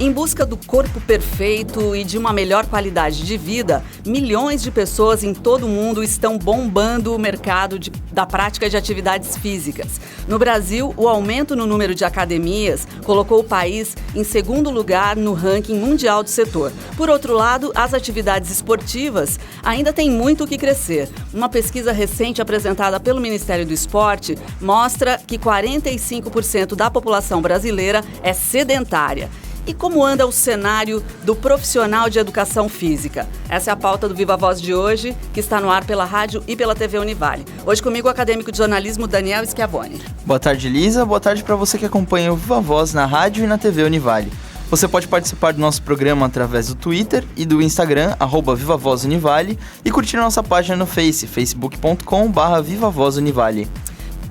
Em busca do corpo perfeito e de uma melhor qualidade de vida, milhões de pessoas em todo o mundo estão bombando o mercado da prática de atividades físicas. No Brasil, o aumento no número de academias colocou o país em segundo lugar no ranking mundial do setor. Por outro lado, as atividades esportivas ainda têm muito o que crescer. Uma pesquisa recente apresentada pelo Ministério do Esporte mostra que 45% da população brasileira é sedentária. E como anda o cenário do profissional de educação física? Essa é a pauta do Viva Voz de hoje, que está no ar pela rádio e pela TV Univale. Hoje comigo o acadêmico de jornalismo Daniel Schiavone. Boa tarde, Lisa. Boa tarde para você que acompanha o Viva Voz na rádio e na TV Univale. Você pode participar do nosso programa através do Twitter e do Instagram, @VivaVozUnivale, e curtir a nossa página no facebook.com/VivaVozUnivale.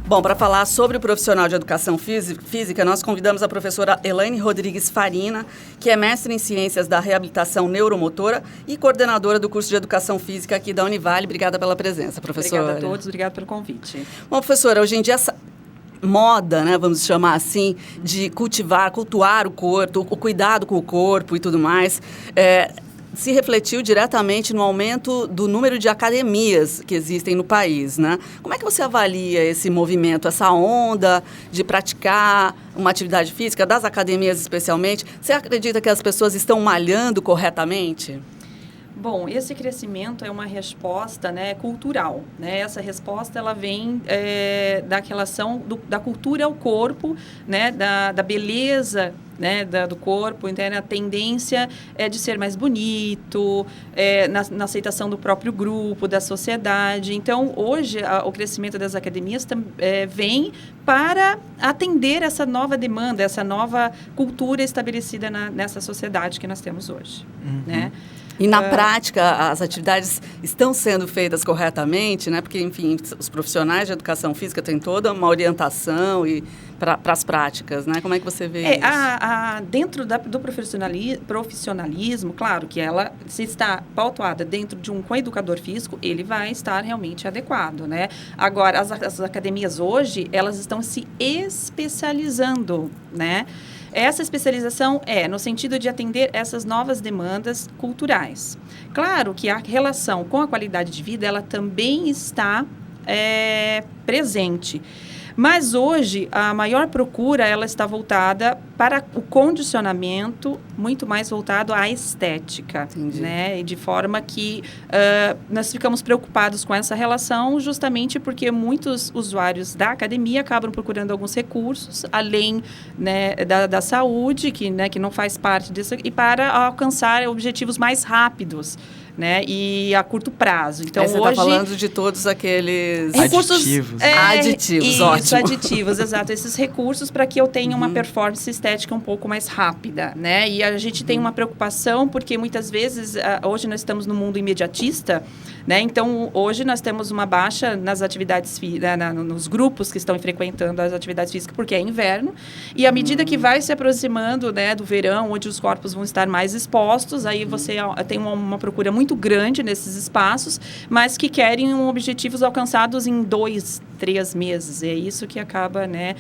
Bom, para falar sobre o profissional de educação física, nós convidamos a professora Elaine Rodrigues Farina, que é mestre em Ciências da Reabilitação Neuromotora e coordenadora do curso de Educação Física aqui da Univale. Obrigada pela presença, professora. Obrigada a todos, obrigada pelo convite. Bom, professora, hoje em dia essa moda, né, vamos chamar assim, de cultuar o corpo, o cuidado com o corpo e tudo mais, se refletiu diretamente no aumento do número de academias que existem no país, né? Como é que você avalia esse movimento, essa onda de praticar uma atividade física, das academias especialmente? Você acredita que as pessoas estão malhando corretamente? Bom, esse crescimento é uma resposta, né, cultural, né? Essa resposta ela vem da relação da cultura ao corpo, né, da beleza, né, do corpo. Então, a tendência é de ser mais bonito, na aceitação do próprio grupo, da sociedade. Então, hoje, o crescimento das academias vem para atender essa nova demanda, essa nova cultura estabelecida nessa sociedade que nós temos hoje, né? E na prática, as atividades estão sendo feitas corretamente, né? Porque, enfim, os profissionais de educação física têm toda uma orientação e para as práticas, né? Como é que você vê isso? Dentro do profissionalismo, claro que ela, se está pautada dentro de um coeducador físico, ele vai estar realmente adequado, né? Agora, as academias hoje, elas estão se especializando, né? Essa especialização é no sentido de atender essas novas demandas culturais. Claro que a relação com a qualidade de vida, ela também está presente. Mas hoje, a maior procura, ela está voltada para o condicionamento, muito mais voltado à estética. Entendi. Né? E de forma que nós ficamos preocupados com essa relação, justamente porque muitos usuários da academia acabam procurando alguns recursos, além, né, da saúde, que não faz parte disso, e para alcançar objetivos mais rápidos, né, e a curto prazo. Então, você está falando de todos aqueles recursos, aditivos. Aditivos, ótimo. Aditivos, exato. Esses recursos para que eu tenha uma performance estética um pouco mais rápida, né? E a gente tem uma preocupação porque muitas vezes, hoje nós estamos no mundo imediatista, né? Então, hoje nós temos uma baixa nas atividades nos grupos que estão frequentando as atividades físicas porque é inverno. E à medida que vai se aproximando, né, do verão, onde os corpos vão estar mais expostos, aí você tem uma procura muito grande nesses espaços, mas que querem objetivos alcançados em 2, 3 meses. É isso que acaba, né,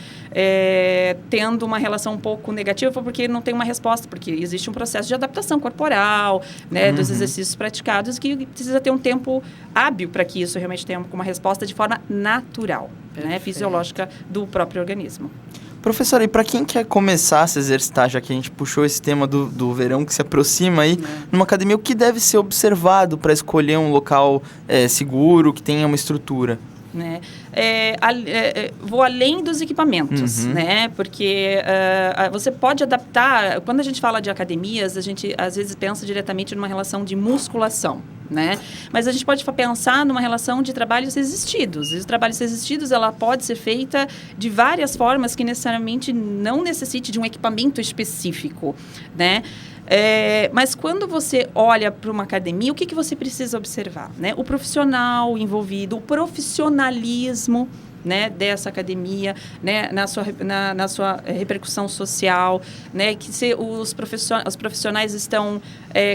tendo uma relação um pouco negativa, porque não tem uma resposta, porque existe um processo de adaptação corporal, né, dos exercícios praticados, que precisa ter um tempo hábil para que isso realmente tenha uma resposta de forma natural, né, fisiológica do próprio organismo. Professora, e para quem quer começar a se exercitar, já que a gente puxou esse tema do verão que se aproxima aí, numa academia, o que deve ser observado para escolher um local seguro, que tenha uma estrutura? Né? Vou além dos equipamentos, né? Porque você pode adaptar. Quando a gente fala de academias, a gente às vezes pensa diretamente numa relação de musculação, né? Mas a gente pode pensar numa relação de trabalhos resistidos. E os trabalhos resistidos, ela pode ser feita de várias formas que necessariamente não necessite de um equipamento específico, né? Mas quando você olha para uma academia, o que você precisa observar, né? O profissional envolvido, o profissionalismo, né, dessa academia, né, na sua repercussão social, né, que os profissionais estão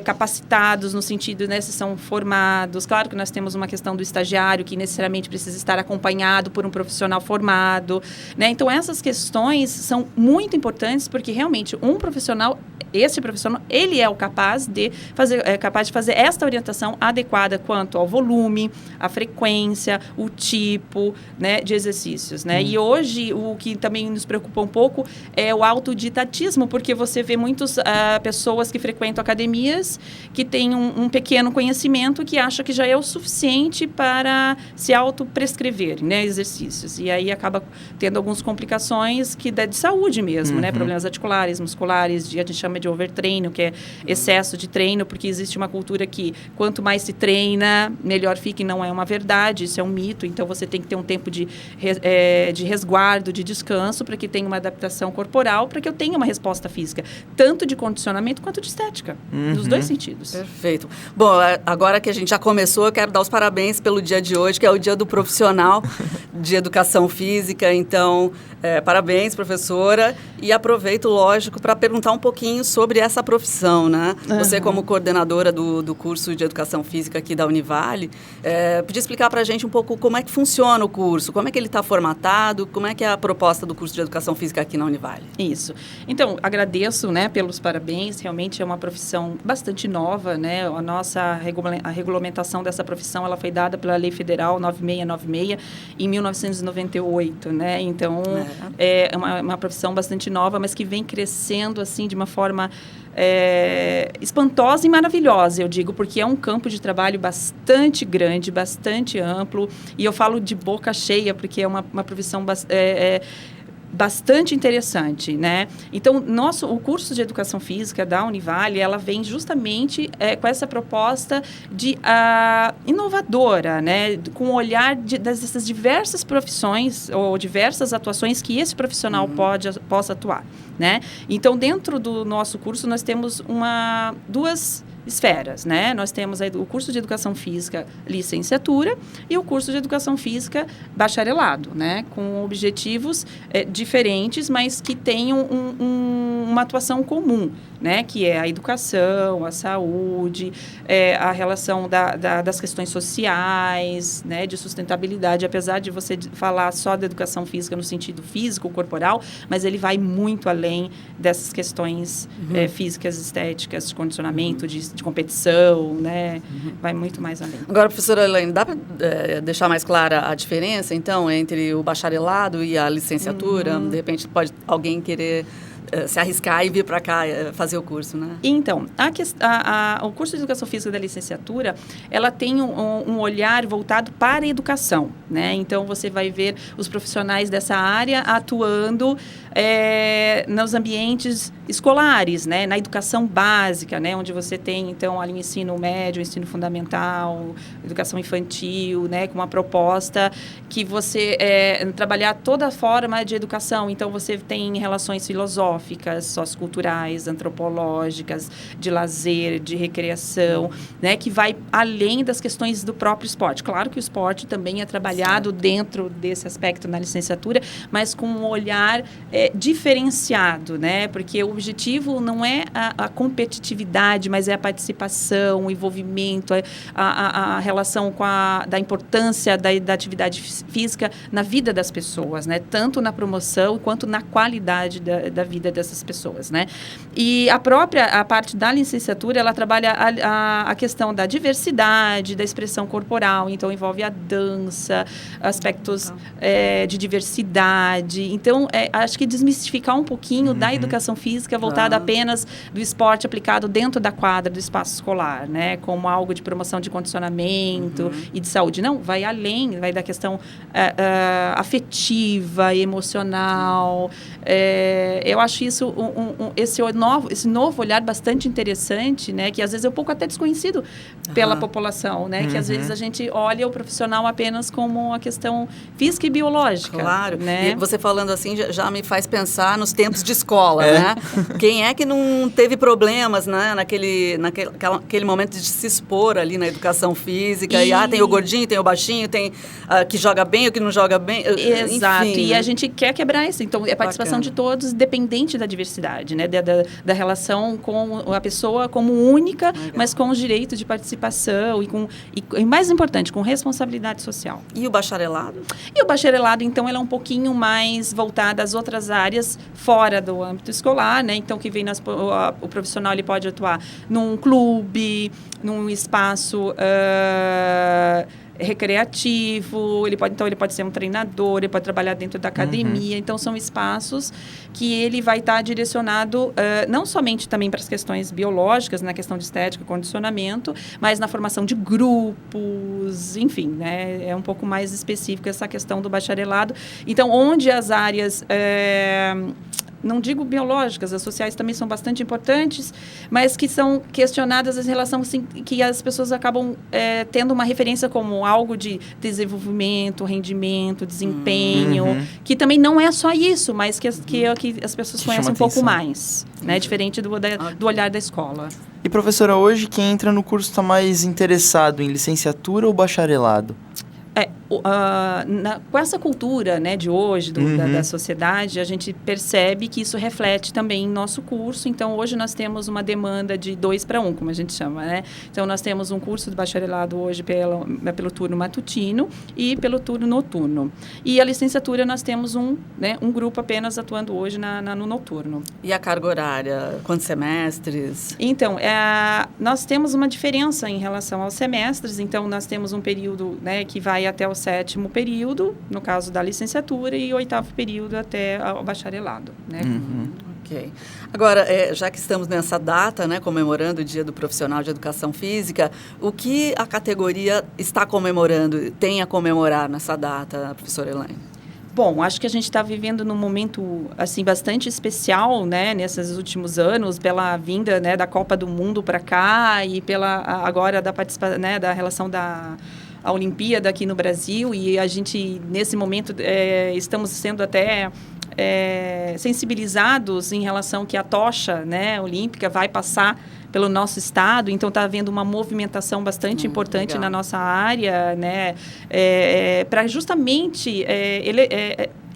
capacitados no sentido, né, se são formados. Claro que nós temos uma questão do estagiário que necessariamente precisa estar acompanhado por um profissional formado, né? Então essas questões são muito importantes porque realmente esse profissional, ele é capaz de fazer esta orientação adequada quanto ao volume, à frequência, o tipo, né, de exercícios, né? E hoje, o que também nos preocupa um pouco é o autodidatismo, porque você vê muitas pessoas que frequentam academias que têm um pequeno conhecimento que acha que já é o suficiente para se autoprescrever, né, exercícios. E aí acaba tendo algumas complicações que de saúde mesmo, né? Problemas articulares, musculares, a gente chama de overtreino, que é excesso de treino, porque existe uma cultura que quanto mais se treina, melhor fica, e não é uma verdade, isso é um mito. Então você tem que ter um tempo de resguardo, de descanso, para que tenha uma adaptação corporal, para que eu tenha uma resposta física, tanto de condicionamento quanto de estética, nos dois sentidos. Perfeito. Bom, agora que a gente já começou, eu quero dar os parabéns pelo dia de hoje, que é o dia do profissional de educação física. Então, parabéns, professora. E aproveito, lógico, para perguntar um pouquinho sobre essa profissão, né? Você, como coordenadora do curso de educação física aqui da Univale, podia explicar para a gente um pouco como é que funciona o curso, como é que ele está formatado, como é que é a proposta do curso de educação física aqui na Univale? Isso. Então, agradeço, né, pelos parabéns. Realmente é uma profissão bastante nova, né? A regulamentação dessa profissão, ela foi dada pela Lei Federal 9696 em 1998, né? Então, é uma profissão bastante nova, mas que vem crescendo, assim, de uma forma espantosa e maravilhosa, eu digo, porque é um campo de trabalho bastante grande, bastante amplo, e eu falo de boca cheia, porque é uma profissão bastante interessante, né? Então, o curso de educação física da Univale, ela vem justamente com essa proposta de inovadora, né? Com o olhar dessas diversas profissões ou diversas atuações que esse profissional possa atuar, né? Então, dentro do nosso curso, nós temos duas esferas, né? Nós temos o curso de Educação Física licenciatura e o curso de Educação Física bacharelado, né? Com objetivos diferentes, mas que tenham uma atuação comum, né? Que é a educação, a saúde, a relação das questões sociais, né? De sustentabilidade, apesar de você falar só da educação física no sentido físico, corporal, mas ele vai muito além dessas questões físicas, estéticas, de condicionamento, de competição, né? Vai muito mais além. Agora, professora Elaine, dá para deixar mais clara a diferença, então, entre o bacharelado e a licenciatura? De repente, pode alguém querer se arriscar e vir para cá fazer o curso, né? Então, o curso de Educação Física da licenciatura, ela tem um olhar voltado para a educação, né? Então, você vai ver os profissionais dessa área atuando nos ambientes escolares, né? Na educação básica, né? Onde você tem, então, ali o ensino médio, o ensino fundamental, educação infantil, né? Com uma proposta que você trabalhar toda a forma de educação. Então, você tem relações filosóficas, socioculturais, antropológicas, de lazer, de recreação, né? Que vai além das questões do próprio esporte. Claro que o esporte também é trabalhado dentro desse aspecto na licenciatura, mas com um olhar diferenciado, né? Porque o objetivo não é a competitividade, mas é a participação, o envolvimento, a relação da importância da atividade física na vida das pessoas, né? Tanto na promoção quanto na qualidade da vida dessas pessoas, né? E a parte da licenciatura, ela trabalha a questão da diversidade, da expressão corporal, então envolve a dança, aspectos de diversidade. Então, acho que desmistificar um pouquinho da educação física voltada apenas do esporte aplicado dentro da quadra do espaço escolar, né? Como algo de promoção de condicionamento e de saúde. Não, vai além, vai da questão afetiva, emocional. Eu acho isso esse novo olhar bastante interessante, né? Que às vezes é um pouco até desconhecido pela população, né? Que às vezes a gente olha o profissional apenas como a questão física e biológica. Claro. Né? E você falando assim já me faz pensar nos tempos de escola, né? Quem é que não teve problemas, né? Naquele momento de se expor ali na educação física. E tem o gordinho, tem o baixinho, tem que joga bem, o que não joga bem. Exato. Enfim, e né? A gente quer quebrar isso. Então, é a participação de todos, dependente da diversidade, né? Da relação com a pessoa como única, mas com os direitos de participação e mais importante, com responsabilidade social. E o bacharelado? E o bacharelado, então, ela é um pouquinho mais voltada às outras áreas fora do âmbito escolar, né? Então, que vem o profissional, ele pode atuar num clube, num espaço recreativo, ele pode ser um treinador, ele pode trabalhar dentro da academia. Então, são espaços que ele vai estar direcionado não somente também para as questões biológicas, na questão de estética, condicionamento, mas na formação de grupos, enfim, né? É um pouco mais específico essa questão do bacharelado. Então, onde as áreas... não digo biológicas, as sociais também são bastante importantes, mas que são questionadas as relações assim, que as pessoas acabam tendo uma referência como algo de desenvolvimento, rendimento, desempenho, que também não é só isso, mas que as pessoas conhecem um pouco mais, né? Diferente do olhar da escola. E, professora, hoje quem entra no curso está mais interessado em licenciatura ou bacharelado? Com essa cultura, né, de hoje, da sociedade, a gente percebe que isso reflete também em nosso curso. Então, hoje nós temos uma demanda de 2 para 1, como a gente chama, né? Então, nós temos um curso de bacharelado hoje pelo turno matutino e pelo turno noturno. E a licenciatura, nós temos um grupo apenas atuando hoje no noturno. E a carga horária? Quantos semestres? Então, nós temos uma diferença em relação aos semestres. Então, nós temos um período, né, que vai até o 7º período, no caso da licenciatura, e o 8º período até o bacharelado, né? Ok. Agora, já que estamos nessa data, né, comemorando o Dia do Profissional de Educação Física, o que a categoria está comemorando, tem a comemorar nessa data, professora Elaine? Bom, acho que a gente está vivendo num momento assim bastante especial, né, nesses últimos anos, pela vinda, né, da Copa do Mundo para cá e agora da participação, né, da relação a Olimpíada aqui no Brasil, e a gente, nesse momento, estamos sendo até sensibilizados em relação que a tocha, né, olímpica vai passar pelo nosso estado. Então, está havendo uma movimentação bastante importante legal. Na nossa área, né, para justamente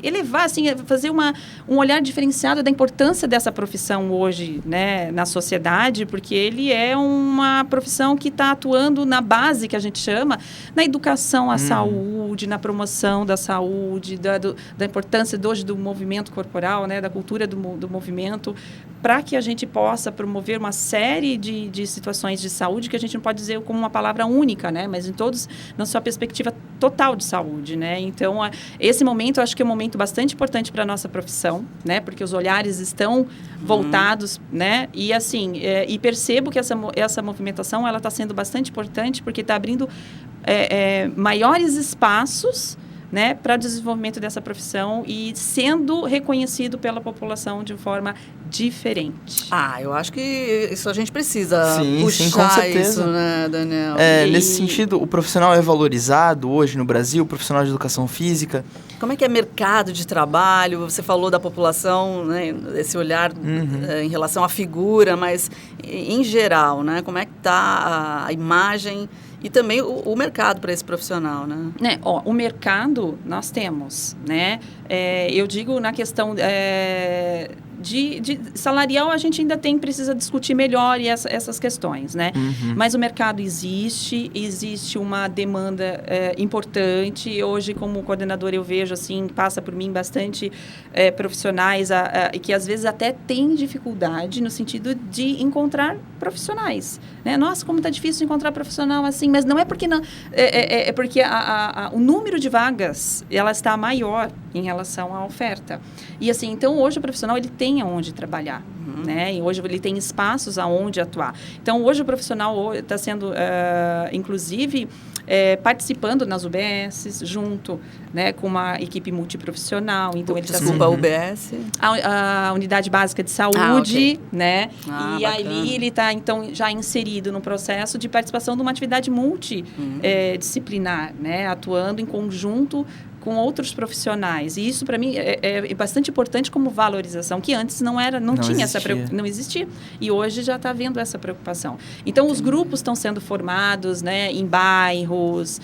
elevar, assim, fazer um olhar diferenciado da importância dessa profissão hoje, né, na sociedade, porque ele é uma profissão que está atuando na base, que a gente chama, na educação à saúde, na promoção da saúde, da importância hoje do movimento corporal, né, da cultura do movimento, para que a gente possa promover uma série de situações de saúde que a gente não pode dizer como uma palavra única, né, mas em todos, na sua perspectiva total de saúde, né. Então, esse momento, eu acho que é um momento bastante importante para a nossa profissão, né? Porque os olhares estão voltados, né? E assim, e percebo que essa movimentação ela está sendo bastante importante porque está abrindo maiores espaços, né, para o desenvolvimento dessa profissão e sendo reconhecido pela população de forma diferente. Eu acho que isso a gente precisa sim, com certeza. Isso, né, Daniel? Nesse sentido, o profissional é valorizado hoje no Brasil, o profissional de educação física? Como é que é mercado de trabalho? Você falou da população, né, esse olhar em relação à figura, mas em geral, né, como é que está a imagem e também o mercado para esse profissional, né? O mercado nós temos, né? Eu digo na questão de salarial, a gente ainda precisa discutir melhor essas questões, né? Mas o mercado existe uma demanda importante. Hoje, como coordenadora, eu vejo, assim, passa por mim bastante profissionais que às vezes até têm dificuldade no sentido de encontrar profissionais, né? Nossa, como está difícil encontrar profissional assim, mas não é porque não... É porque o número de vagas, ela está maior, em relação à oferta. E assim, então hoje o profissional ele tem aonde trabalhar, né? E hoje ele tem espaços aonde atuar. Então hoje o profissional está sendo, inclusive, participando nas UBSs junto, né, com uma equipe multiprofissional. Então ele Desculpa, a UBS? A Unidade Básica de Saúde, okay. né? E bacana. ali ele está, então, já inserido no processo de participação de uma atividade multidisciplinar, né? Atuando em conjunto com outros profissionais. E isso, para mim, é bastante importante como valorização, que antes não tinha essa preocupação, não existia. E hoje já está havendo essa preocupação. Então, os grupos estão sendo formados, né, em bairros,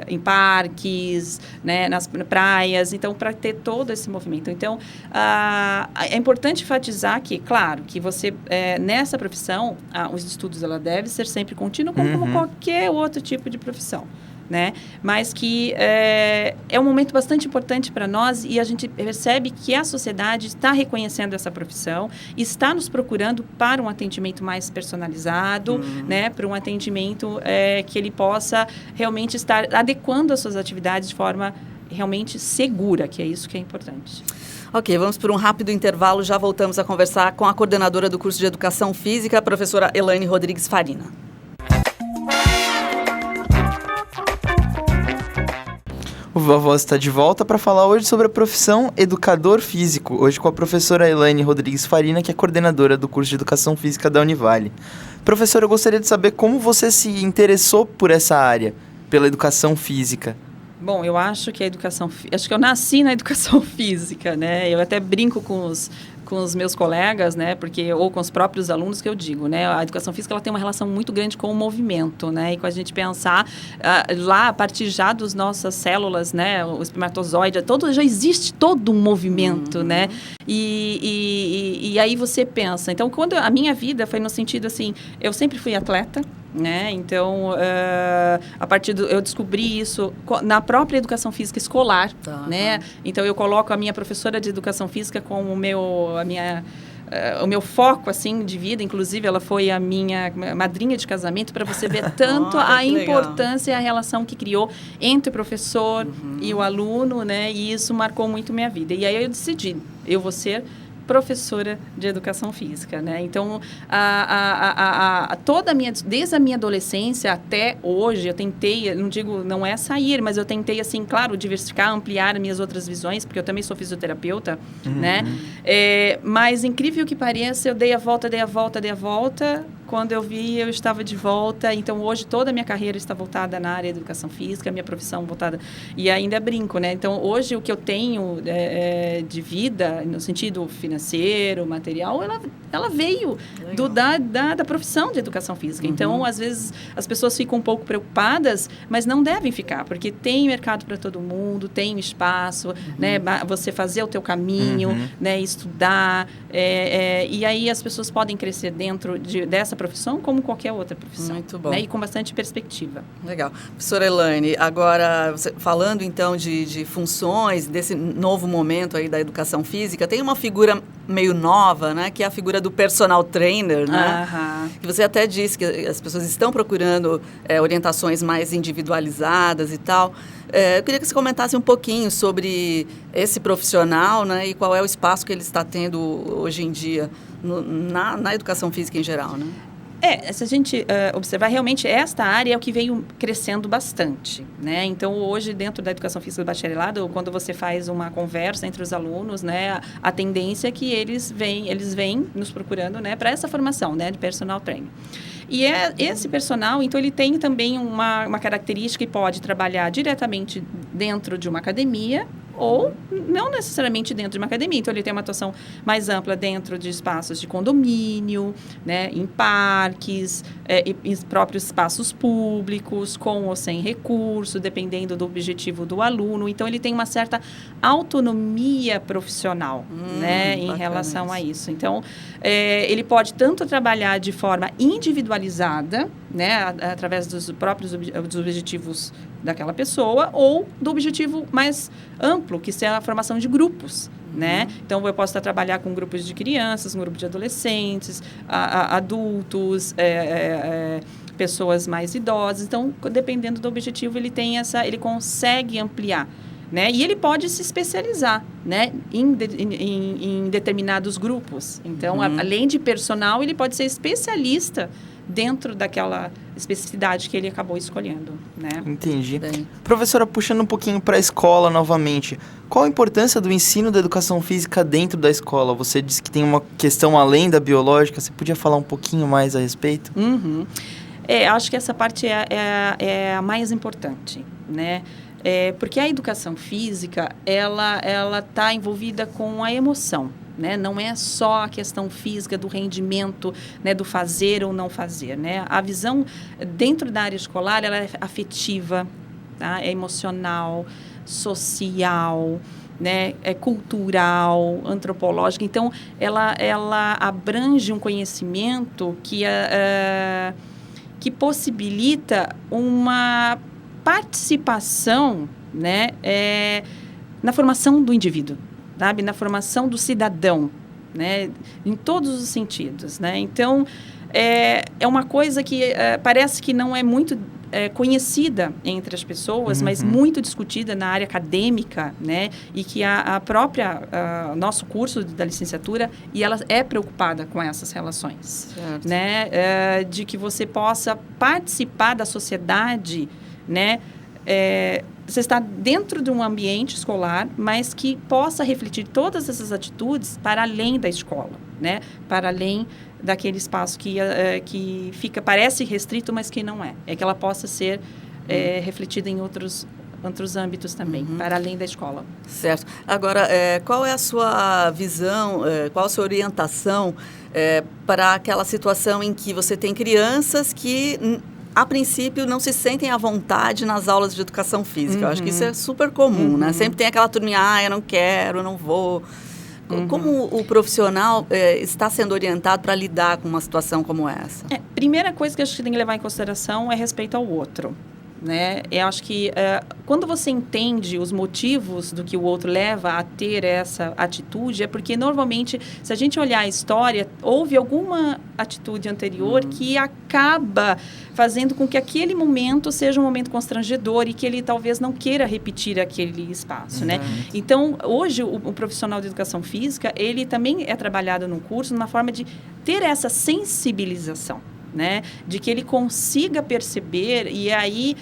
em parques, né, nas praias, então, para ter todo esse movimento. Então, é importante enfatizar que, claro, que você, nessa profissão, os estudos, ela deve ser sempre contínua, como qualquer outro tipo de profissão. Né? Mas que é um momento bastante importante para nós e a gente percebe que a sociedade está reconhecendo essa profissão, está nos procurando para um atendimento mais personalizado, né? Para um atendimento que ele possa realmente estar adequando as suas atividades de forma realmente segura, que é isso que é importante. Ok, vamos por um rápido intervalo, já voltamos a conversar com a coordenadora do curso de Educação Física, a professora Elaine Rodrigues Farina. O Viva Voz está de volta para falar hoje sobre a profissão educador físico, hoje com a professora Elaine Rodrigues Farina, que é coordenadora do curso de Educação Física da Univale. Professora, eu gostaria de saber como você se interessou por essa área, pela educação física. Bom, eu acho que acho que eu nasci na educação física, né? Eu até brinco com os meus colegas, né? Ou com os próprios alunos que eu digo, né? A educação física ela tem uma relação muito grande com o movimento, né? E com a gente pensar lá a partir já das nossas células, né? O espermatozoide, já existe todo um movimento, né? E aí você pensa. Então, quando a minha vida foi no sentido assim, eu sempre fui atleta, né? Então, eu descobri isso na própria educação física escolar, né? Então, eu coloco a minha professora de educação física como o meu foco, assim, de vida. Inclusive, ela foi a minha madrinha de casamento, para você ver tanto a importância e a relação que criou entre o professor e o aluno, né? E isso marcou muito minha vida. E aí, eu decidi, eu vou ser professora de educação física, né? Então, desde a minha adolescência até hoje, eu tentei, não é sair, mas eu tentei, assim, claro, diversificar, ampliar minhas outras visões, porque eu também sou fisioterapeuta, né? Mas, incrível que pareça, eu dei a volta, quando eu vi, eu estava de volta. Então, hoje, toda a minha carreira está voltada na área de educação física, a minha profissão voltada... E ainda brinco, né? Então, hoje, o que eu tenho de vida, no sentido financeiro, material, ela veio da profissão de educação física. Então, às vezes, as pessoas ficam um pouco preocupadas, mas não devem ficar, porque tem mercado para todo mundo, tem espaço, né? Você fazer o teu caminho, né? Estudar. E aí, as pessoas podem crescer dentro dessa profissão como qualquer outra profissão. Muito bom. Né? E com bastante perspectiva. Legal. Professora Elaine, agora, falando então de funções, desse novo momento aí da educação física, tem uma figura meio nova, né? Que é a figura do personal trainer, né? Que você até disse que as pessoas estão procurando orientações mais individualizadas e tal. Eu queria que você comentasse um pouquinho sobre esse profissional, né? E qual é o espaço que ele está tendo hoje em dia na educação física em geral, né? Se a gente observar, realmente, esta área é o que veio crescendo bastante, né? Então, hoje, dentro da educação física do bacharelado, quando você faz uma conversa entre os alunos, né, a tendência é que eles vêm nos procurando, né, para essa formação, né, de personal training. E esse personal, então, ele tem também uma característica que pode trabalhar diretamente dentro de uma academia ou não necessariamente dentro de uma academia. Então, ele tem uma atuação mais ampla dentro de espaços de condomínio, né, em parques, em próprios espaços públicos, com ou sem recurso, dependendo do objetivo do aluno. Então, ele tem uma certa autonomia profissional, né, em relação a isso. Então, ele pode tanto trabalhar de forma individualizada, né, através dos próprios objetivos daquela pessoa, ou do objetivo mais amplo, que é a formação de grupos, né? Então, eu posso trabalhar com grupos de crianças, um grupo de adolescentes, adultos, pessoas mais idosas. Então, dependendo do objetivo, ele consegue ampliar né? E ele pode se especializar, né? Em determinados grupos. Então, além de personal, ele pode ser especialista dentro daquela especificidade que ele acabou escolhendo, né? Entendi. Professora, puxando um pouquinho para a escola novamente, qual a importância do ensino da educação física dentro da escola? Você disse que tem uma questão além da biológica, você podia falar um pouquinho mais a respeito? Acho que essa parte é a mais importante, né? Porque a educação física, ela está envolvida com a emoção, né? Não é só a questão física do rendimento, né? Do fazer ou não fazer, né? A visão dentro da área escolar, ela é afetiva, tá? É emocional, social, né? É cultural, antropológica. Então, ela abrange um conhecimento que possibilita uma participação, né? Na formação do indivíduo, sabe? Na formação do cidadão, né? Em todos os sentidos, né? Então, é uma coisa que parece que não é muito conhecida entre as pessoas, mas muito discutida na área acadêmica, né? E que a própria nosso curso da licenciatura, e ela é preocupada com essas relações, certo, né? De que você possa participar da sociedade, né? Você está dentro de um ambiente escolar, mas que possa refletir todas essas atitudes para além da escola, né? Para além daquele espaço que parece restrito, mas que não é. É que ela possa ser refletida em outros âmbitos também, para além da escola. Certo. Agora, qual é a sua visão, qual a sua orientação para aquela situação em que você tem crianças que, a princípio, não se sentem à vontade nas aulas de educação física? Eu acho que isso é super comum, né? Sempre tem aquela turminha, eu não quero, eu não vou. Como o profissional está sendo orientado para lidar com uma situação como essa? Primeira coisa que a gente tem que levar em consideração é respeito ao outro, né? Eu acho que quando você entende os motivos do que o outro leva a ter essa atitude, é porque normalmente, se a gente olhar a história, houve alguma atitude anterior que acaba fazendo com que aquele momento seja um momento constrangedor e que ele talvez não queira repetir aquele espaço, né? Então, hoje, o profissional de educação física, ele também é trabalhado no curso numa forma de ter essa sensibilização, né? De que ele consiga perceber e aí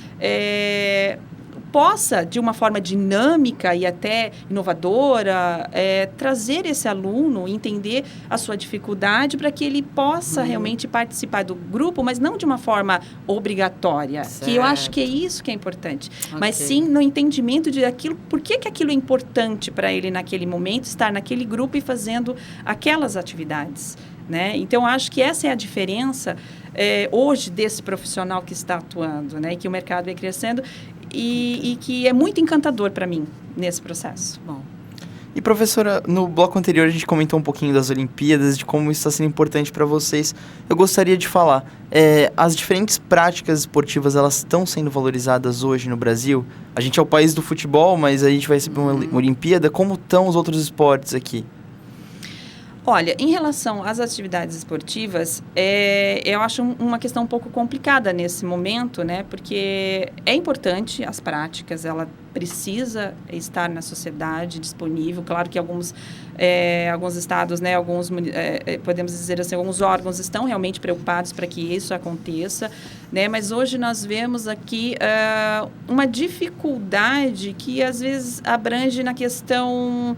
possa, de uma forma dinâmica e até inovadora, trazer esse aluno, entender a sua dificuldade para que ele possa realmente participar do grupo, mas não de uma forma obrigatória, certo, que eu acho que é isso que é importante, mas sim no entendimento de aquilo, por que aquilo é importante para ele naquele momento, estar naquele grupo e fazendo aquelas atividades, né? Então, acho que essa é a diferença hoje desse profissional que está atuando, né? E que o mercado vem crescendo e que é muito encantador para mim nesse processo. Bom. E, professora, no bloco anterior a gente comentou um pouquinho das Olimpíadas, de como isso está sendo importante para vocês. Eu gostaria de falar, as diferentes práticas esportivas, elas estão sendo valorizadas hoje no Brasil? A gente é o país do futebol, mas a gente vai receber uma Olimpíada. Como estão os outros esportes aqui? Olha, em relação às atividades esportivas, eu acho uma questão um pouco complicada nesse momento, né? Porque é importante as práticas, ela precisa estar na sociedade disponível. Claro que alguns estados, né? Podemos dizer assim, alguns órgãos estão realmente preocupados para que isso aconteça, né? Mas hoje nós vemos aqui uma dificuldade que às vezes abrange na questão,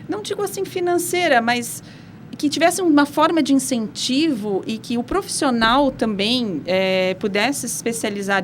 não digo assim financeira, mas que tivesse uma forma de incentivo e que o profissional também pudesse especializar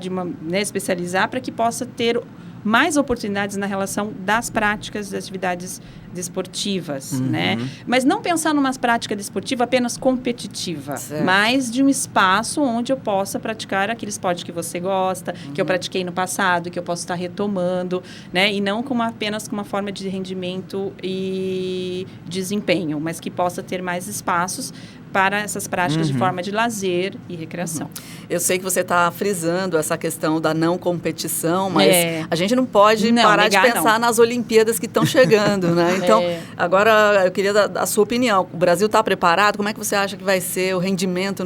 para que possa ter mais oportunidades na relação das práticas das atividades desportivas, né? Mas não pensar numa prática desportiva apenas competitiva, certo, mas de um espaço onde eu possa praticar aquele esporte que você gosta, que eu pratiquei no passado, que eu posso estar retomando, né? E não apenas com uma forma de rendimento e desempenho, mas que possa ter mais espaços para essas práticas de forma de lazer e recreação. Eu sei que você está frisando essa questão da não competição, mas a gente não pode parar de pensar nas Olimpíadas que estão chegando, né? Então, agora eu queria a sua opinião. O Brasil está preparado? Como é que você acha que vai ser o rendimento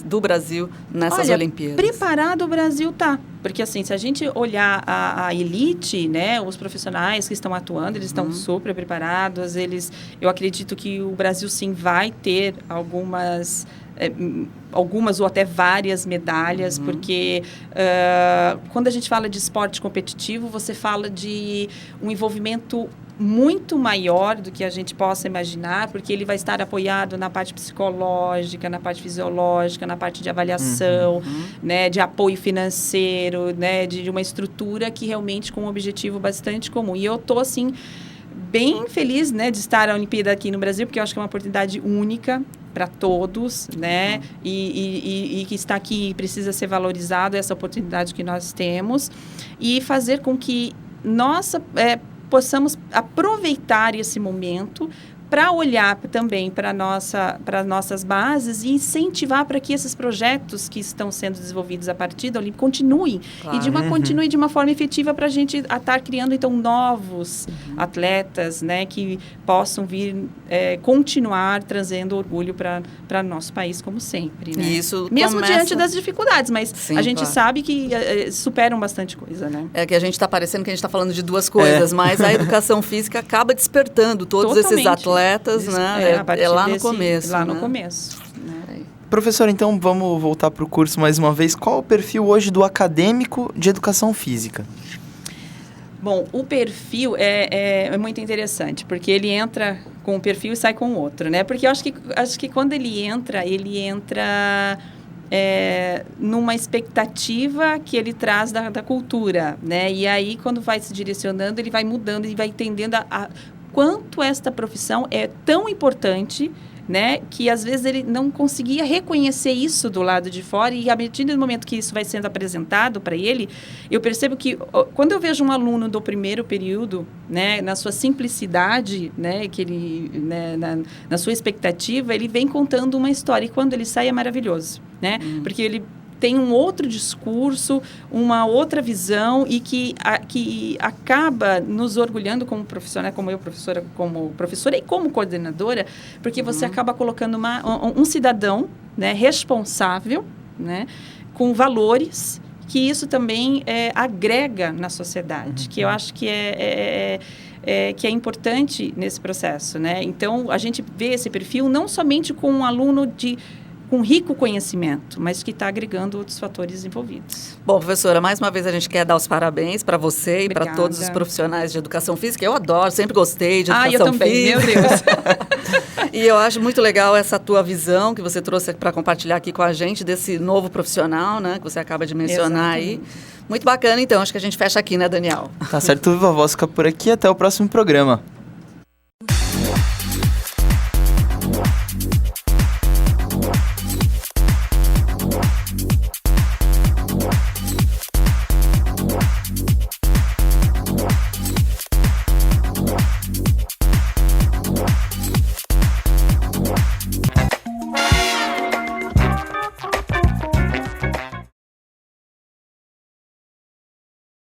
do Brasil nessas Olimpíadas? Preparado o Brasil está. Porque, assim, se a gente olhar a elite, né, os profissionais que estão atuando, eles estão super preparados, eu acredito que o Brasil, sim, vai ter algumas ou até várias medalhas, porque quando a gente fala de esporte competitivo, você fala de um envolvimento muito maior do que a gente possa imaginar, porque ele vai estar apoiado na parte psicológica, na parte fisiológica, na parte de avaliação, né, de apoio financeiro, né, de uma estrutura que realmente com um objetivo bastante comum. E eu estou, assim, bem feliz, né, de estar na Olimpíada aqui no Brasil, porque eu acho que é uma oportunidade única para todos, né, e que está aqui precisa ser valorizado, essa oportunidade que nós temos, e fazer com que nós possamos aproveitar esse momento para olhar também para nossas bases e incentivar para que esses projetos que estão sendo desenvolvidos a partir da Olimpíada continuem. Claro. E continuem de uma forma efetiva para a gente estar criando, então, novos atletas, né, que possam vir continuar trazendo orgulho para nosso país, como sempre. Né? Isso mesmo diante das dificuldades, mas sim, a gente sabe que superam bastante coisa, né? É que a gente está parecendo que a gente está falando de duas coisas, mas a educação física acaba despertando todos esses atletas, né? Lá no começo. Lá no começo. Né? Professor, então vamos voltar para o curso mais uma vez. Qual o perfil hoje do acadêmico de educação física? Bom, o perfil é muito interessante, porque ele entra com um perfil e sai com outro, né? Porque eu acho que quando ele entra numa expectativa que ele traz da cultura, né? E aí, quando vai se direcionando, ele vai mudando e vai entendendo quanto esta profissão é tão importante, né, que às vezes ele não conseguia reconhecer isso do lado de fora, e a partir do momento que isso vai sendo apresentado para ele, eu percebo que quando eu vejo um aluno do primeiro período, né, na sua simplicidade, né, que ele, né, na sua expectativa, ele vem contando uma história, e quando ele sai é maravilhoso, né, porque ele tem um outro discurso, uma outra visão, e que acaba nos orgulhando como profissional, como eu, como professora e como coordenadora, porque você acaba colocando um cidadão, né, responsável, né, com valores, que isso também agrega na sociedade, que eu acho que que é importante nesse processo, né? Então, a gente vê esse perfil não somente com um aluno com rico conhecimento, mas que está agregando outros fatores envolvidos. Bom, professora, mais uma vez a gente quer dar os parabéns para você e para todos os profissionais de educação física. Eu adoro, sempre gostei de educação física. Meu Deus. E eu acho muito legal essa tua visão que você trouxe para compartilhar aqui com a gente desse novo profissional, né, que você acaba de mencionar aí. Muito bacana, então. Acho que a gente fecha aqui, né, Daniel? Tá certo, Viva Voz fica por aqui. Até o próximo programa.